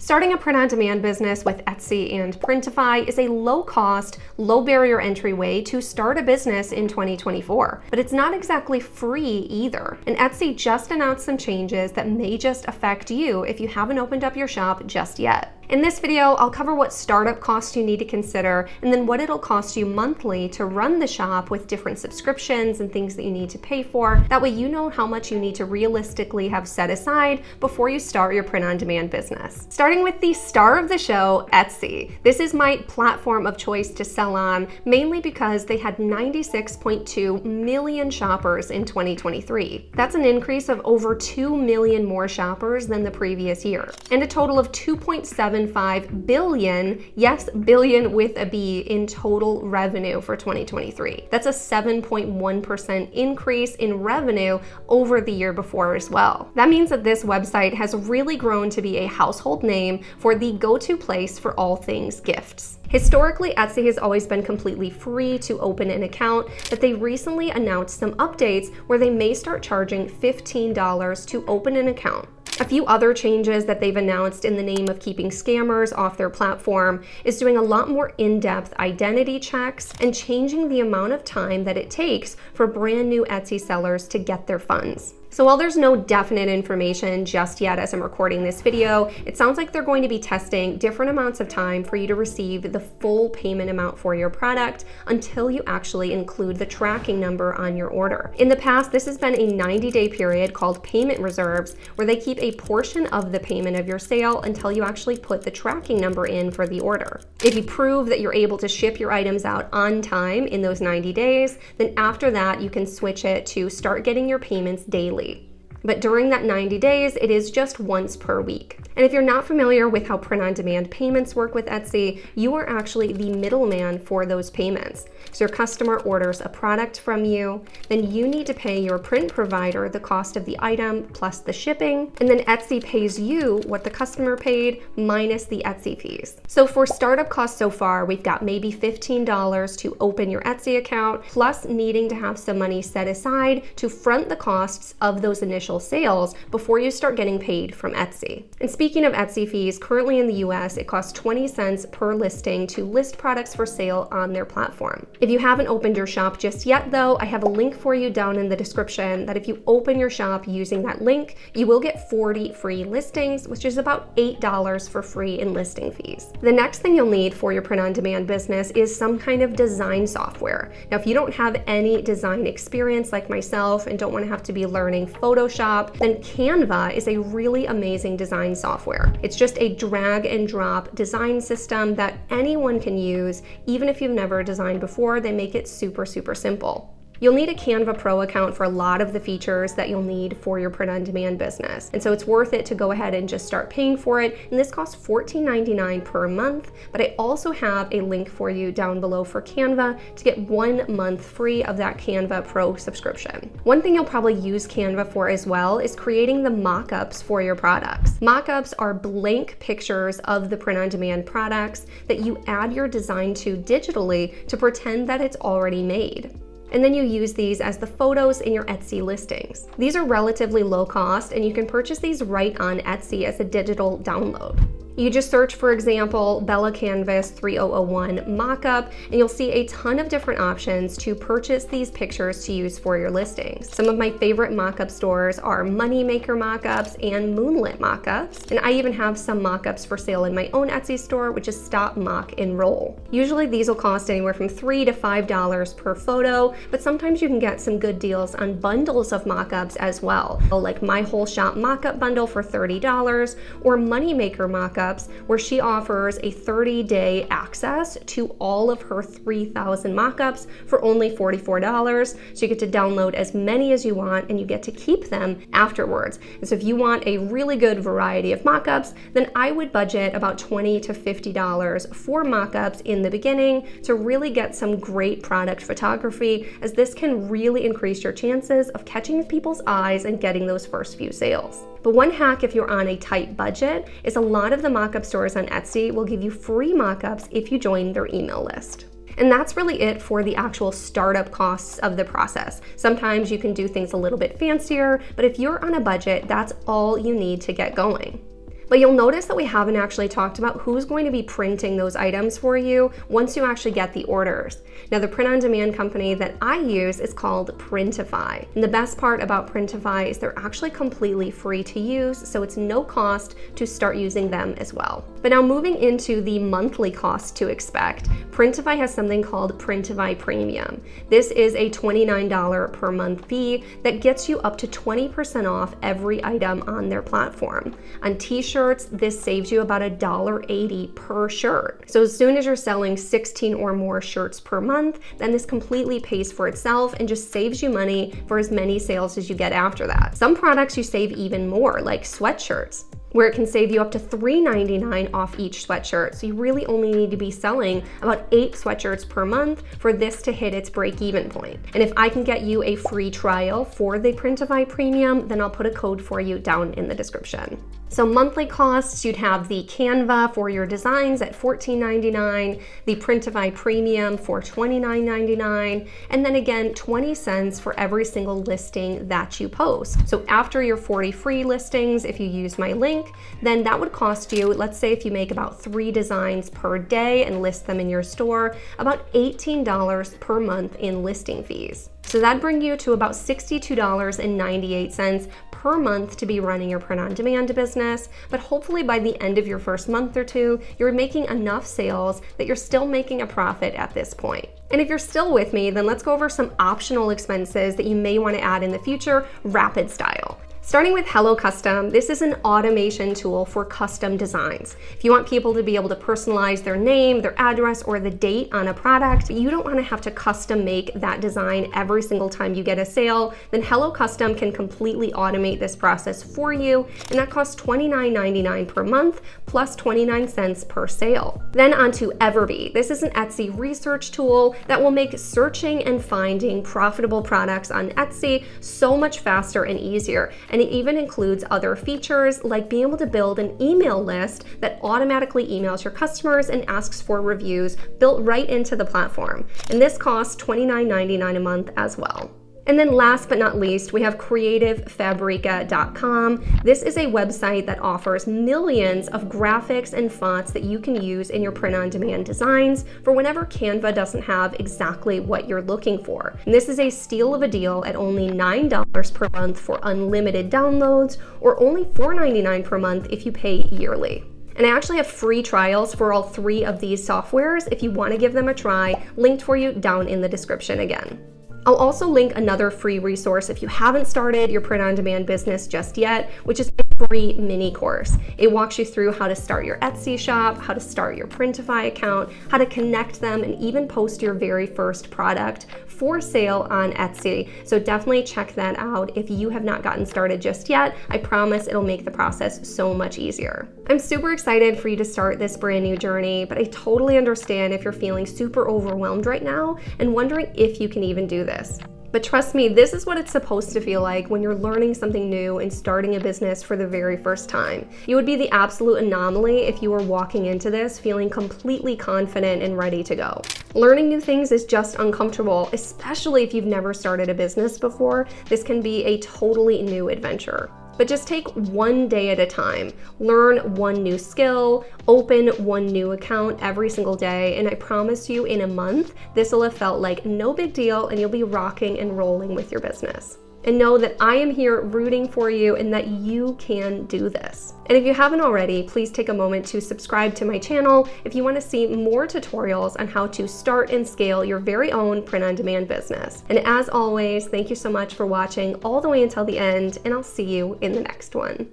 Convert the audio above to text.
Starting a print-on-demand business with Etsy and Printify is a low-cost, low-barrier entry way to start a business in 2024. But it's not exactly free either. And Etsy just announced some changes that may just affect you if you haven't opened up your shop just yet. In this video, I'll cover what startup costs you need to consider, and then what it'll cost you monthly to run the shop with different subscriptions and things that you need to pay for. That way you know how much you need to realistically have set aside before you start your print-on-demand business. Starting with the star of the show, Etsy. This is my platform of choice to sell on, mainly because they had 96.2 million shoppers in 2023. That's an increase of over 2 million more shoppers than the previous year, and a total of 2.75 billion, yes, billion with a B, in total revenue for 2023. That's a 7.1% increase in revenue over the year before as well. That means that this website has really grown to be a household name for the go-to place for all things gifts. Historically, Etsy has always been completely free to open an account, but they recently announced some updates where they may start charging $15 to open an account. A few other changes that they've announced in the name of keeping scammers off their platform is doing a lot more in-depth identity checks and changing the amount of time that it takes for brand new Etsy sellers to get their funds. So while there's no definite information just yet as I'm recording this video, it sounds like they're going to be testing different amounts of time for you to receive the full payment amount for your product until you actually include the tracking number on your order. In the past, this has been a 90-day period called payment reserves, where they keep a portion of the payment of your sale until you actually put the tracking number in for the order. If you prove that you're able to ship your items out on time in those 90 days, then after that you can switch it to start getting your payments daily. But during that 90 days, it is just once per week. And if you're not familiar with how print-on-demand payments work with Etsy, you are actually the middleman for those payments. So your customer orders a product from you, then you need to pay your print provider the cost of the item plus the shipping, and then Etsy pays you what the customer paid minus the Etsy fees. So for startup costs so far, we've got maybe $15 to open your Etsy account, plus needing to have some money set aside to front the costs of those initial sales before you start getting paid from Etsy. And speaking of Etsy fees, currently in the US, it costs 20 cents per listing to list products for sale on their platform. If you haven't opened your shop just yet though, I have a link for you down in the description that if you open your shop using that link, you will get 40 free listings, which is about $8 for free in listing fees. The next thing you'll need for your print-on-demand business is some kind of design software. Now, if you don't have any design experience like myself and don't want to have to be learning Photoshop, then Canva is a really amazing design software. It's just a drag and drop design system that anyone can use. Even if you've never designed before, they make it super, super simple. You'll need a Canva Pro account for a lot of the features that you'll need for your print-on-demand business. And so it's worth it to go ahead and just start paying for it. And this costs $14.99 per month, but I also have a link for you down below for Canva to get 1 month free of that Canva Pro subscription. One thing you'll probably use Canva for as well is creating the mock-ups for your products. Mock-ups are blank pictures of the print-on-demand products that you add your design to digitally to pretend that it's already made. And then you use these as the photos in your Etsy listings. These are relatively low cost, and you can purchase these right on Etsy as a digital download. You just search, for example, Bella Canvas 3001 mockup, and you'll see a ton of different options to purchase these pictures to use for your listings. Some of my favorite mockup stores are Moneymaker Mockups and Moonlit Mockups, and I even have some mockups for sale in my own Etsy store, which is Stop Mock and Roll. Usually these will cost anywhere from $3 to $5 per photo, but sometimes you can get some good deals on bundles of mockups as well, like My Whole Shop Mockup Bundle for $30 or Moneymaker Mockup, where she offers a 30-day access to all of her 3,000 mockups for only $44. So you get to download as many as you want, and you get to keep them afterwards. And so if you want a really good variety of mockups, then I would budget about $20 to $50 for mockups in the beginning to really get some great product photography, as this can really increase your chances of catching people's eyes and getting those first few sales. But one hack if you're on a tight budget is a lot of the mockup stores on Etsy will give you free mockups if you join their email list. And that's really it for the actual startup costs of the process. Sometimes you can do things a little bit fancier, but if you're on a budget, that's all you need to get going. But you'll notice that we haven't actually talked about who's going to be printing those items for you once you actually get the orders. Now, the print-on-demand company that I use is called Printify. And the best part about Printify is they're actually completely free to use, so it's no cost to start using them as well. But now moving into the monthly cost to expect, Printify has something called Printify Premium. This is a $29 per month fee that gets you up to 20% off every item on their platform. On t-shirts, this saves you about $1.80 per shirt. So as soon as you're selling 16 or more shirts per month, then this completely pays for itself and just saves you money for as many sales as you get after that. Some products you save even more, like sweatshirts, where it can save you up to $3.99 off each sweatshirt. So you really only need to be selling about 8 sweatshirts per month for this to hit its break-even point. And if I can get you a free trial for the Printify Premium, then I'll put a code for you down in the description. So monthly costs, you'd have the Canva for your designs at $14.99, the Printify Premium for $29.99, and then again, 20 cents for every single listing that you post. So after your 40 free listings, if you use my link, then that would cost you, let's say if you make about 3 designs per day and list them in your store, about $18 per month in listing fees. So that'd bring you to about $62.98 per month to be running your print-on-demand business, but hopefully by the end of your first month or two, you're making enough sales that you're still making a profit at this point. And if you're still with me, then let's go over some optional expenses that you may want to add in the future, rapid style. Starting with Hello Custom, this is an automation tool for custom designs. If you want people to be able to personalize their name, their address, or the date on a product, but you don't want to have to custom make that design every single time you get a sale, then Hello Custom can completely automate this process for you, and that costs $29.99 per month plus 29 cents per sale. Then onto Everbee. This is an Etsy research tool that will make searching and finding profitable products on Etsy so much faster and easier. And it even includes other features like being able to build an email list that automatically emails your customers and asks for reviews built right into the platform. And this costs $29.99 a month as well. And then last but not least, we have CreativeFabrica.com. This is a website that offers millions of graphics and fonts that you can use in your print-on-demand designs for whenever Canva doesn't have exactly what you're looking for. And this is a steal of a deal at only $9 per month for unlimited downloads, or only $4.99 per month if you pay yearly. And I actually have free trials for all 3 of these softwares if you want to give them a try, linked for you down in the description again. I'll also link another free resource if you haven't started your print-on-demand business just yet, which is a free mini course. It walks you through how to start your Etsy shop, how to start your Printify account, how to connect them, and even post your very first product for sale on Etsy. So definitely check that out if you have not gotten started just yet. I promise it'll make the process so much easier. I'm super excited for you to start this brand new journey, but I totally understand if you're feeling super overwhelmed right now and wondering if you can even do this. But trust me, this is what it's supposed to feel like when you're learning something new and starting a business for the very first time. You would be the absolute anomaly if you were walking into this feeling completely confident and ready to go. Learning new things is just uncomfortable, especially if you've never started a business before. This can be a totally new adventure. But just take one day at a time. Learn one new skill, open one new account every single day, and I promise you in a month, this will have felt like no big deal and you'll be rocking and rolling with your business. And know that I am here rooting for you and that you can do this. And if you haven't already, please take a moment to subscribe to my channel if you want to see more tutorials on how to start and scale your very own print-on-demand business. And as always, thank you so much for watching all the way until the end, and I'll see you in the next one.